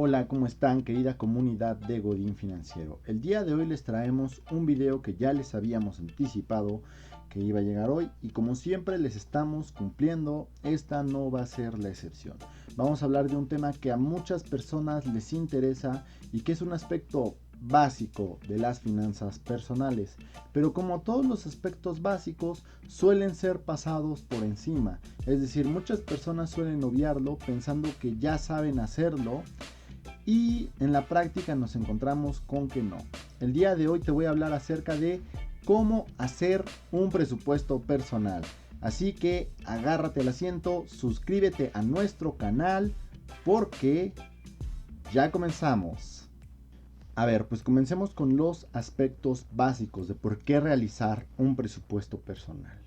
Hola, ¿cómo están, querida comunidad de Godín Financiero? El día de hoy les traemos un video que ya les habíamos anticipado que iba a llegar hoy y como siempre les estamos cumpliendo, esta no va a ser la excepción. Vamos a hablar de un tema que a muchas personas les interesa y que es un aspecto básico de las finanzas personales, pero como todos los aspectos básicos suelen ser pasados por encima, es decir, muchas personas suelen obviarlo pensando que ya saben hacerlo y en la práctica nos encontramos con que no. El día de hoy te voy a hablar acerca de cómo hacer un presupuesto personal. Así que agárrate el asiento, suscríbete a nuestro canal porque ya comenzamos. A ver, pues comencemos con los aspectos básicos de por qué realizar un presupuesto personal.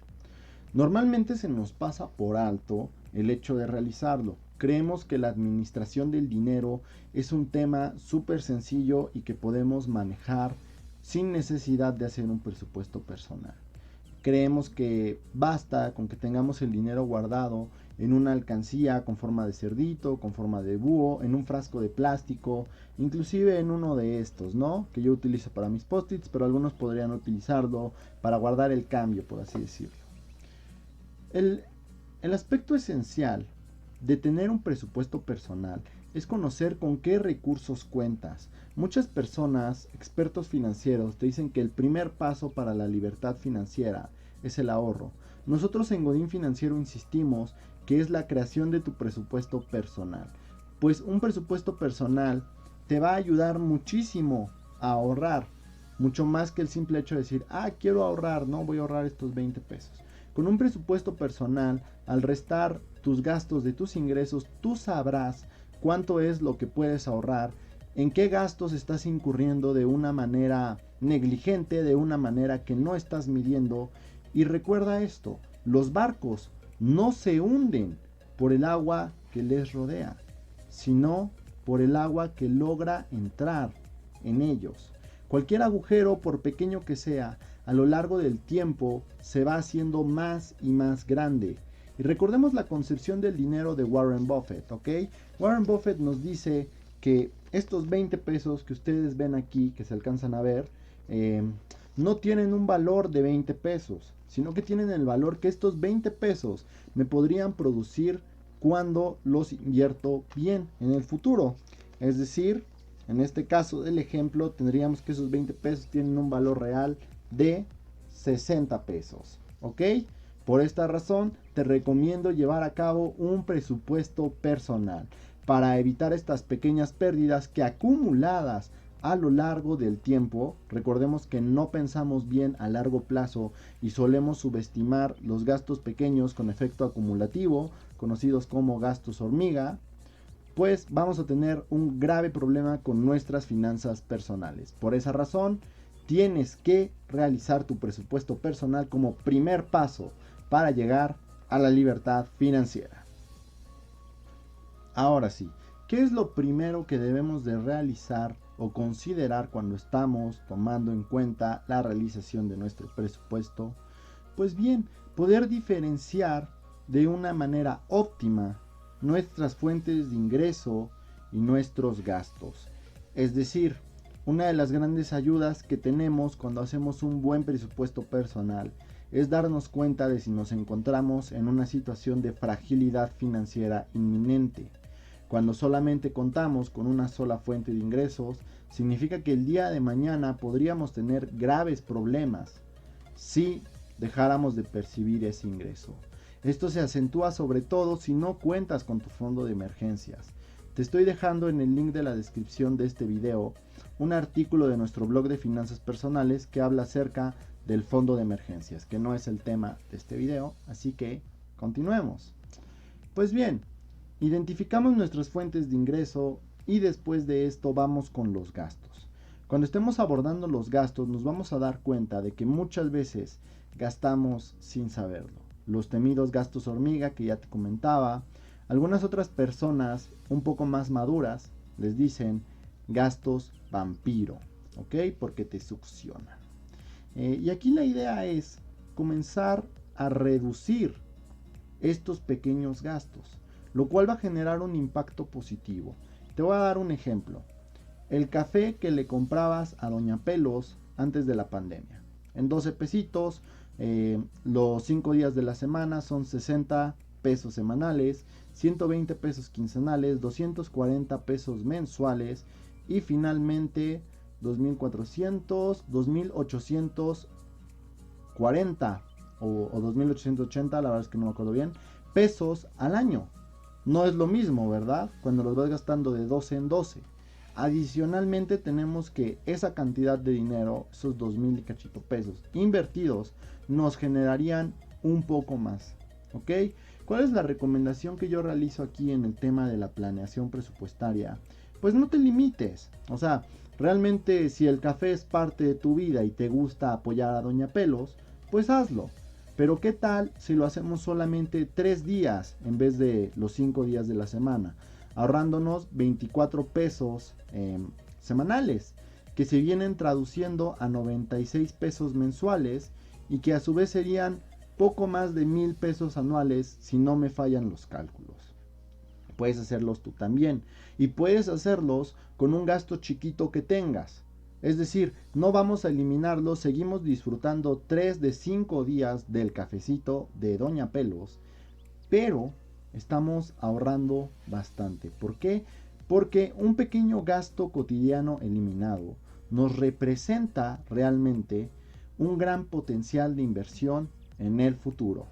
Normalmente se nos pasa por alto el hecho de realizarlo. Creemos que la administración del dinero es un tema súper sencillo y que podemos manejar sin necesidad de hacer un presupuesto personal. Creemos que basta con que tengamos el dinero guardado en una alcancía con forma de cerdito, con forma de búho, en un frasco de plástico, inclusive en uno de estos, ¿no? Que yo utilizo para mis post-its, pero algunos podrían utilizarlo para guardar el cambio, por así decirlo. El aspecto esencial de tener un presupuesto personal es conocer con qué recursos cuentas. Muchas personas, expertos financieros, te dicen que el primer paso para la libertad financiera es el ahorro. Nosotros en Godín Financiero insistimos que es la creación de tu presupuesto personal. Pues un presupuesto personal te va a ayudar muchísimo a ahorrar. Mucho más que el simple hecho de decir, quiero ahorrar, no voy a ahorrar estos 20 pesos. Con un presupuesto personal, al restar tus gastos de tus ingresos, tú sabrás cuánto es lo que puedes ahorrar, en qué gastos estás incurriendo de una manera negligente, de una manera que no estás midiendo. Y recuerda esto, los barcos no se hunden por el agua que les rodea, sino por el agua que logra entrar en ellos. Cualquier agujero, por pequeño que sea, a lo largo del tiempo se va haciendo más y más grande. Y recordemos la concepción del dinero de Warren Buffett, ¿ok? Warren Buffett nos dice que estos 20 pesos que ustedes ven aquí, que se alcanzan a ver, no tienen un valor de 20 pesos, sino que tienen el valor que estos 20 pesos me podrían producir cuando los invierto bien en el futuro. Es decir, en este caso del ejemplo, tendríamos que esos 20 pesos tienen un valor real de 60 pesos, ¿ok? Por esta razón, te recomiendo llevar a cabo un presupuesto personal para evitar estas pequeñas pérdidas que acumuladas a lo largo del tiempo, recordemos que no pensamos bien a largo plazo y solemos subestimar los gastos pequeños con efecto acumulativo, conocidos como gastos hormiga, pues vamos a tener un grave problema con nuestras finanzas personales. Por esa razón, tienes que realizar tu presupuesto personal como primer paso para llegar a la libertad financiera. Ahora sí, ¿qué es lo primero que debemos de realizar o considerar cuando estamos tomando en cuenta la realización de nuestro presupuesto? Pues bien, poder diferenciar de una manera óptima nuestras fuentes de ingreso y nuestros gastos. Es decir, una de las grandes ayudas que tenemos cuando hacemos un buen presupuesto personal es darnos cuenta de si nos encontramos en una situación de fragilidad financiera inminente. Cuando solamente contamos con una sola fuente de ingresos, significa que el día de mañana podríamos tener graves problemas si dejáramos de percibir ese ingreso. Esto se acentúa sobre todo si no cuentas con tu fondo de emergencias. Te estoy dejando en el link de la descripción de este video un artículo de nuestro blog de finanzas personales que habla acerca del fondo de emergencias, que no es el tema de este video, así que continuemos. Pues bien, identificamos nuestras fuentes de ingreso y después de esto vamos con los gastos. Cuando estemos abordando los gastos nos vamos a dar cuenta de que muchas veces gastamos sin saberlo. Los temidos gastos hormiga que ya te comentaba. Algunas otras personas un poco más maduras les dicen gastos vampiro, ¿ok? Porque te succionan. Y aquí la idea es comenzar a reducir estos pequeños gastos, lo cual va a generar un impacto positivo. Te voy a dar un ejemplo. El café que le comprabas a Doña Pelos antes de la pandemia. En 12 pesitos, los 5 días de la semana son 60 pesos semanales, 120 pesos quincenales, 240 pesos mensuales y finalmente 2.400, 2.840 o 2.880, la verdad es que no me acuerdo bien, pesos al año. No es lo mismo, ¿verdad? Cuando los vas gastando de 12 en 12. Adicionalmente tenemos que esa cantidad de dinero, esos 2.000 y cachito pesos invertidos, nos generarían un poco más. ¿Ok? ¿Cuál es la recomendación que yo realizo aquí en el tema de la planeación presupuestaria? Pues no te limites. O sea, realmente si el café es parte de tu vida y te gusta apoyar a Doña Pelos, pues hazlo. Pero ¿qué tal si lo hacemos solamente 3 días en vez de los 5 días de la semana? Ahorrándonos 24 pesos semanales, que se vienen traduciendo a 96 pesos mensuales y que a su vez serían poco más de 1,000 pesos anuales si no me fallan los cálculos. Puedes hacerlos tú también y puedes hacerlos con un gasto chiquito que tengas. Es decir, no vamos a eliminarlo, seguimos disfrutando 3 de 5 días del cafecito de Doña Pelos, pero estamos ahorrando bastante. ¿Por qué? Porque un pequeño gasto cotidiano eliminado nos representa realmente un gran potencial de inversión en el futuro.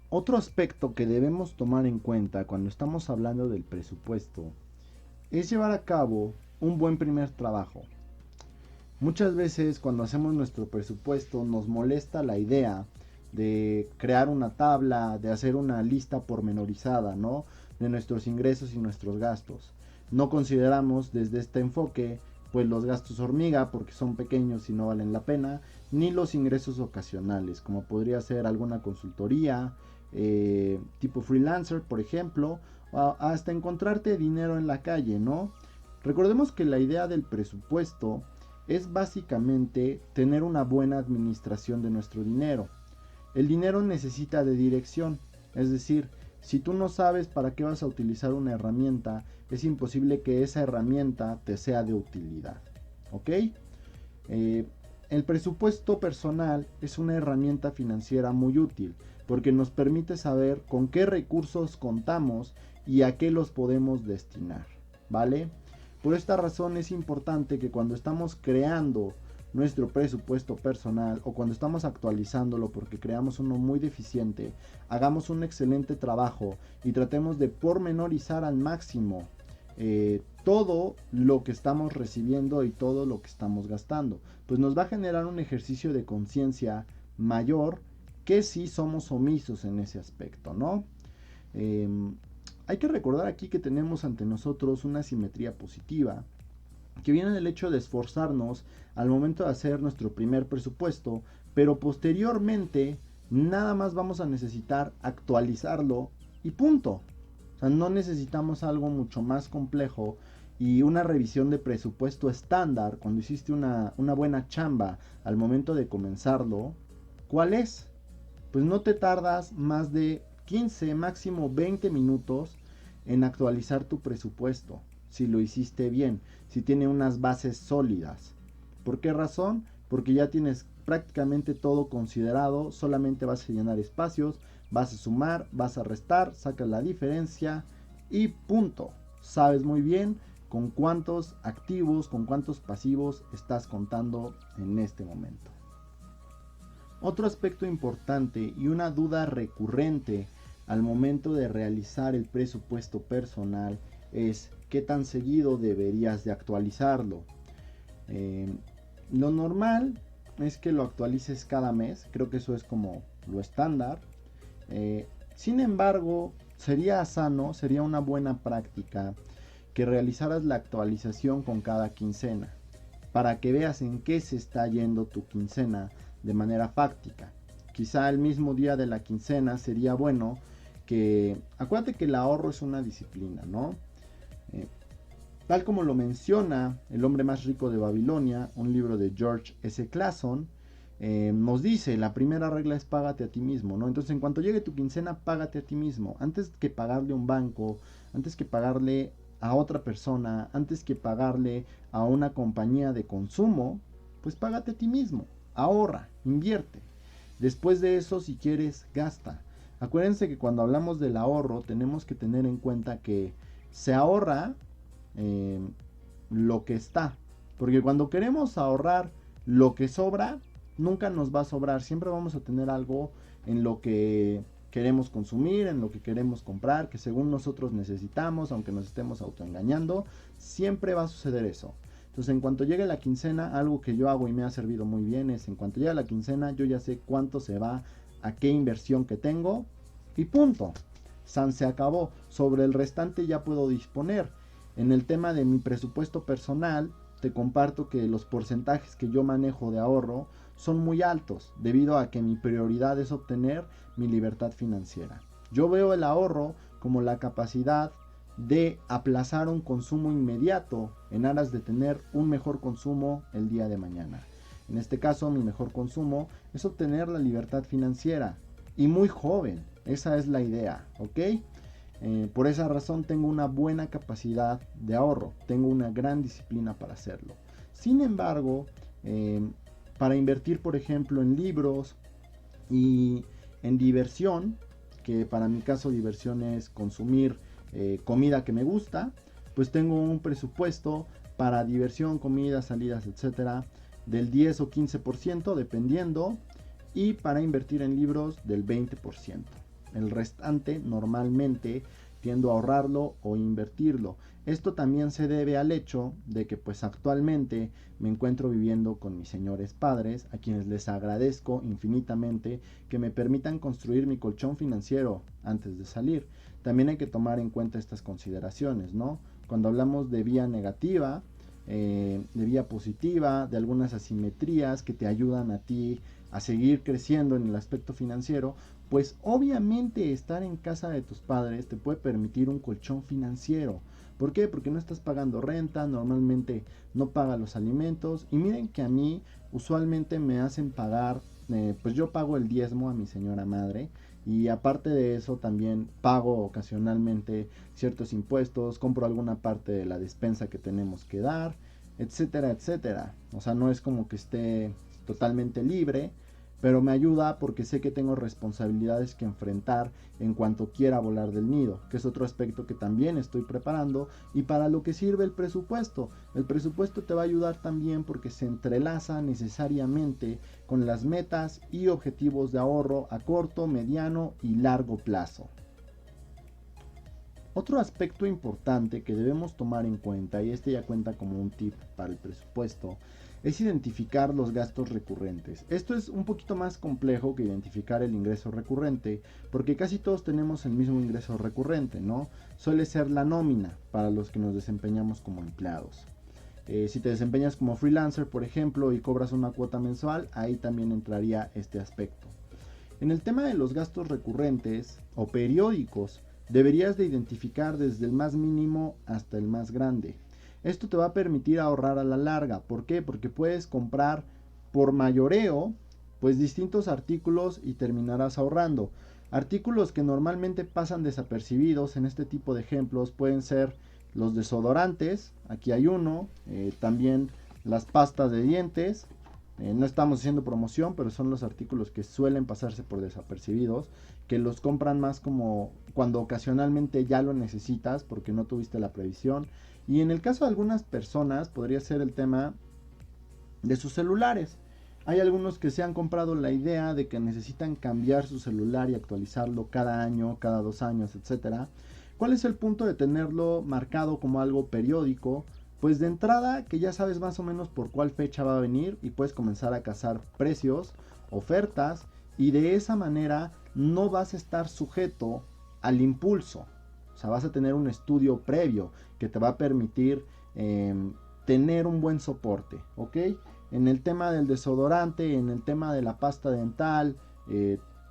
Otro aspecto que debemos tomar en cuenta cuando estamos hablando del presupuesto es llevar a cabo un buen primer trabajo. Muchas veces cuando hacemos nuestro presupuesto nos molesta la idea de crear una tabla, de hacer una lista pormenorizada, ¿no? De nuestros ingresos y nuestros gastos. No consideramos desde este enfoque pues los gastos hormiga porque son pequeños y no valen la pena, ni los ingresos ocasionales como podría ser alguna consultoría, tipo freelancer por ejemplo, hasta encontrarte dinero en la calle, ¿no? Recordemos que la idea del presupuesto es básicamente tener una buena administración de nuestro dinero. El dinero necesita de dirección, es decir, si tú no sabes para qué vas a utilizar una herramienta, es imposible que esa herramienta te sea de utilidad. ¿Ok? El presupuesto personal es una herramienta financiera muy útil porque nos permite saber con qué recursos contamos y a qué los podemos destinar. ¿Vale? Por esta razón es importante que cuando estamos creando nuestro presupuesto personal o cuando estamos actualizándolo porque creamos uno muy deficiente, hagamos un excelente trabajo y tratemos de pormenorizar al máximo todo lo que estamos recibiendo y todo lo que estamos gastando. Pues nos va a generar un ejercicio de conciencia mayor que si somos omisos en ese aspecto, ¿no? Hay que recordar aquí que tenemos ante nosotros una simetría positiva que viene del hecho de esforzarnos al momento de hacer nuestro primer presupuesto, pero posteriormente nada más vamos a necesitar actualizarlo y punto. O sea, no necesitamos algo mucho más complejo y una revisión de presupuesto estándar cuando hiciste una buena chamba al momento de comenzarlo. ¿Cuál es? Pues no te tardas más de 15, máximo 20 minutos en actualizar tu presupuesto, si lo hiciste bien, si tiene unas bases sólidas. ¿Por qué razón? Porque ya tienes prácticamente todo considerado, solamente vas a llenar espacios, vas a sumar, vas a restar, sacas la diferencia y punto. Sabes muy bien con cuántos activos, con cuántos pasivos estás contando en este momento. Otro aspecto importante y una duda recurrente al momento de realizar el presupuesto personal es qué tan seguido deberías de actualizarlo. Lo normal es que lo actualices cada mes, creo que eso es como lo estándar. Sin embargo, sería sano, sería una buena práctica que realizaras la actualización con cada quincena, para que veas en qué se está yendo tu quincena de manera fáctica. Quizá el mismo día de la quincena sería bueno que, acuérdate que el ahorro es una disciplina, ¿no? Tal como lo menciona El hombre más rico de Babilonia, un libro de George S. Clason, nos dice, la primera regla es págate a ti mismo, ¿no? Entonces, en cuanto llegue tu quincena, págate a ti mismo. Antes que pagarle a un banco, antes que pagarle a otra persona, antes que pagarle a una compañía de consumo, pues págate a ti mismo, ahorra, invierte. Después de eso, si quieres, gasta. Acuérdense que cuando hablamos del ahorro tenemos que tener en cuenta que se ahorra eh, lo que está. Porque cuando queremos ahorrar lo que sobra, nunca nos va a sobrar. Siempre vamos a tener algo en lo que queremos consumir, en lo que queremos comprar, que según nosotros necesitamos, aunque nos estemos autoengañando, siempre va a suceder eso. Entonces, en cuanto llegue la quincena, algo que yo hago y me ha servido muy bien es, en cuanto llegue la quincena, yo ya sé cuánto se va a qué inversión que tengo y punto. San se acabó. Sobre el restante ya puedo disponer. En el tema de mi presupuesto personal, te comparto que los porcentajes que yo manejo de ahorro son muy altos, debido a que mi prioridad es obtener mi libertad financiera. Yo veo el ahorro como la capacidad de aplazar un consumo inmediato en aras de tener un mejor consumo el día de mañana. En este caso, mi mejor consumo es obtener la libertad financiera y muy joven. Esa es la idea, ¿ok? Por esa razón tengo una buena capacidad de ahorro, tengo una gran disciplina para hacerlo. Sin embargo, para invertir, por ejemplo, en libros y en diversión, que para mi caso diversión es consumir comida que me gusta, pues tengo un presupuesto para diversión, comida, salidas, etcétera, del 10 o 15% dependiendo, y para invertir en libros del 20%. El restante normalmente tiendo a ahorrarlo o invertirlo. Esto también se debe al hecho de que pues actualmente me encuentro viviendo con mis señores padres, a quienes les agradezco infinitamente que me permitan construir mi colchón financiero antes de salir. También hay que tomar en cuenta estas consideraciones, ¿no? Cuando hablamos de vía negativa, de vía positiva, de algunas asimetrías que te ayudan a ti a seguir creciendo en el aspecto financiero, pues obviamente estar en casa de tus padres te puede permitir un colchón financiero. ¿Por qué? Porque no estás pagando renta, normalmente no pagas los alimentos. Y miren que a mí usualmente me hacen pagar, pues yo pago el diezmo a mi señora madre. Y aparte de eso también pago ocasionalmente ciertos impuestos, compro alguna parte de la despensa que tenemos que dar, etcétera, etcétera. O sea, no es como que esté totalmente libre, pero me ayuda porque sé que tengo responsabilidades que enfrentar en cuanto quiera volar del nido, que es otro aspecto que también estoy preparando y para lo que sirve el presupuesto. El presupuesto te va a ayudar también porque se entrelaza necesariamente con las metas y objetivos de ahorro a corto, mediano y largo plazo. Otro aspecto importante que debemos tomar en cuenta, y este ya cuenta como un tip para el presupuesto, es identificar los gastos recurrentes. Esto es un poquito más complejo que identificar el ingreso recurrente, porque casi todos tenemos el mismo ingreso recurrente, ¿no? Suele ser la nómina para los que nos desempeñamos como empleados. Si te desempeñas como freelancer, por ejemplo, y cobras una cuota mensual, ahí también entraría este aspecto. En el tema de los gastos recurrentes o periódicos, deberías de identificar desde el más mínimo hasta el más grande. Esto te va a permitir ahorrar a la larga. ¿Por qué? Porque puedes comprar por mayoreo pues distintos artículos y terminarás ahorrando. Artículos que normalmente pasan desapercibidos en este tipo de ejemplos pueden ser los desodorantes, aquí hay uno, también las pastas de dientes. No estamos haciendo promoción, pero son los artículos que suelen pasarse por desapercibidos, que los compran más como cuando ocasionalmente ya lo necesitas porque no tuviste la previsión. Y en el caso de algunas personas podría ser el tema de sus celulares. Hay algunos que se han comprado la idea de que necesitan cambiar su celular y actualizarlo cada año, cada 2 años, etcétera. ¿Cuál es el punto de tenerlo marcado como algo periódico? Pues de entrada que ya sabes más o menos por cuál fecha va a venir y puedes comenzar a cazar precios, ofertas, y de esa manera no vas a estar sujeto al impulso. O sea, vas a tener un estudio previo que te va a permitir tener un buen soporte, ¿ok? En el tema del desodorante, en el tema de la pasta dental,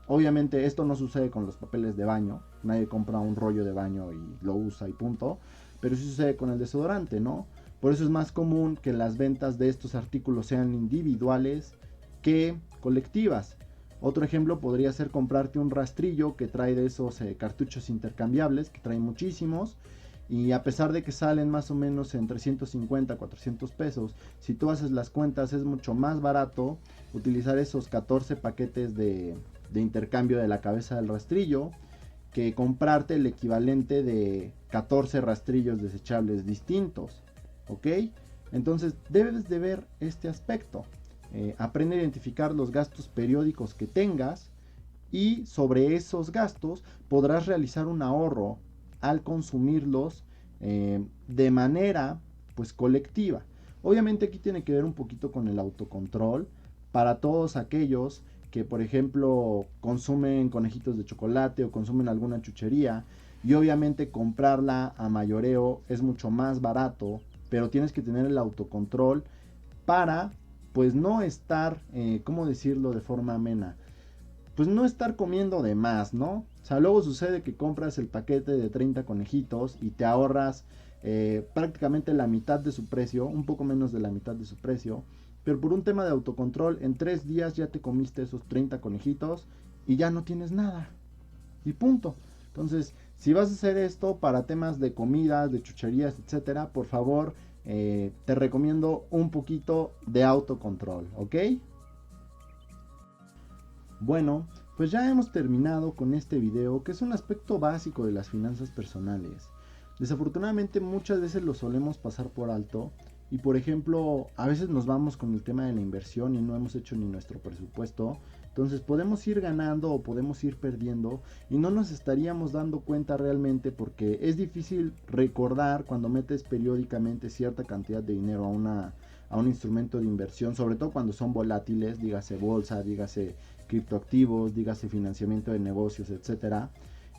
obviamente esto no sucede con los papeles de baño. Nadie compra un rollo de baño y lo usa y punto. Pero sí sucede con el desodorante, ¿no? Por eso es más común que las ventas de estos artículos sean individuales que colectivas. Otro ejemplo podría ser comprarte un rastrillo que trae de esos cartuchos intercambiables, que trae muchísimos, y a pesar de que salen más o menos en 350, 400 pesos, si tú haces las cuentas es mucho más barato utilizar esos 14 paquetes de intercambio de la cabeza del rastrillo que comprarte el equivalente de 14 rastrillos desechables distintos, ¿ok? Entonces debes de ver este aspecto. Aprende a identificar los gastos periódicos que tengas y sobre esos gastos podrás realizar un ahorro al consumirlos de manera pues colectiva. Obviamente aquí tiene que ver un poquito con el autocontrol para todos aquellos que por ejemplo consumen conejitos de chocolate o consumen alguna chuchería y obviamente comprarla a mayoreo es mucho más barato, pero tienes que tener el autocontrol para pues no estar, ¿cómo decirlo de forma amena? Pues no estar comiendo de más, ¿no? O sea, luego sucede que compras el paquete de 30 conejitos y te ahorras prácticamente la mitad de su precio, un poco menos de la mitad de su precio, pero por un tema de autocontrol, en 3 días ya te comiste esos 30 conejitos y ya no tienes nada. Y punto. Entonces, si vas a hacer esto para temas de comidas, de chucherías, etcétera, por favor, te recomiendo un poquito de autocontrol, ¿ok? Bueno, pues ya hemos terminado con este video que es un aspecto básico de las finanzas personales. Desafortunadamente muchas veces lo solemos pasar por alto y por ejemplo a veces nos vamos con el tema de la inversión y no hemos hecho ni nuestro presupuesto. Entonces podemos ir ganando o podemos ir perdiendo y no nos estaríamos dando cuenta realmente porque es difícil recordar cuando metes periódicamente cierta cantidad de dinero a un instrumento de inversión, sobre todo cuando son volátiles, dígase bolsa, dígase criptoactivos, dígase financiamiento de negocios, etcétera.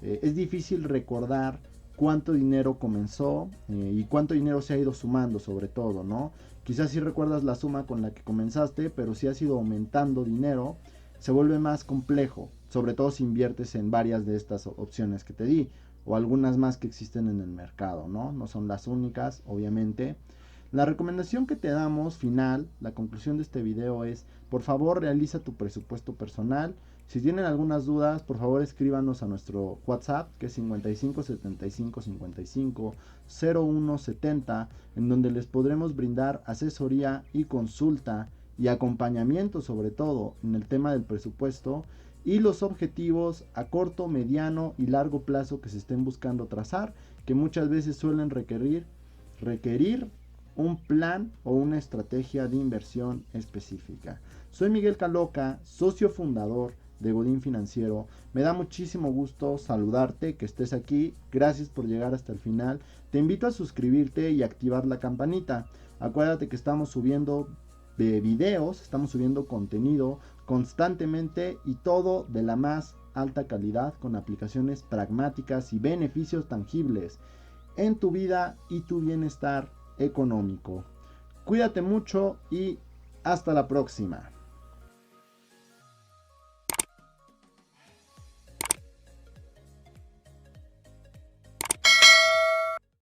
Es difícil recordar cuánto dinero comenzó y cuánto dinero se ha ido sumando sobre todo, ¿no? Quizás si recuerdas la suma con la que comenzaste, pero si has ido aumentando dinero, se vuelve más complejo, sobre todo si inviertes en varias de estas opciones que te di o algunas más que existen en el mercado, ¿no? No son las únicas, obviamente. La recomendación que te damos final, la conclusión de este video es, por favor realiza tu presupuesto personal. Si tienen algunas dudas, por favor escríbanos a nuestro WhatsApp, que es 55 75 55 01 70, en donde les podremos brindar asesoría y consulta y acompañamiento sobre todo en el tema del presupuesto y los objetivos a corto, mediano y largo plazo que se estén buscando trazar, que muchas veces suelen requerir un plan o una estrategia de inversión específica. Soy Miguel Caloca, socio fundador de Godín Financiero. Me da muchísimo gusto saludarte, que estés aquí. Gracias por llegar hasta el final. Te invito a suscribirte y activar la campanita. Acuérdate que estamos subiendo videos, estamos subiendo contenido constantemente y todo de la más alta calidad con aplicaciones pragmáticas y beneficios tangibles en tu vida y tu bienestar económico. Cuídate mucho y hasta la próxima.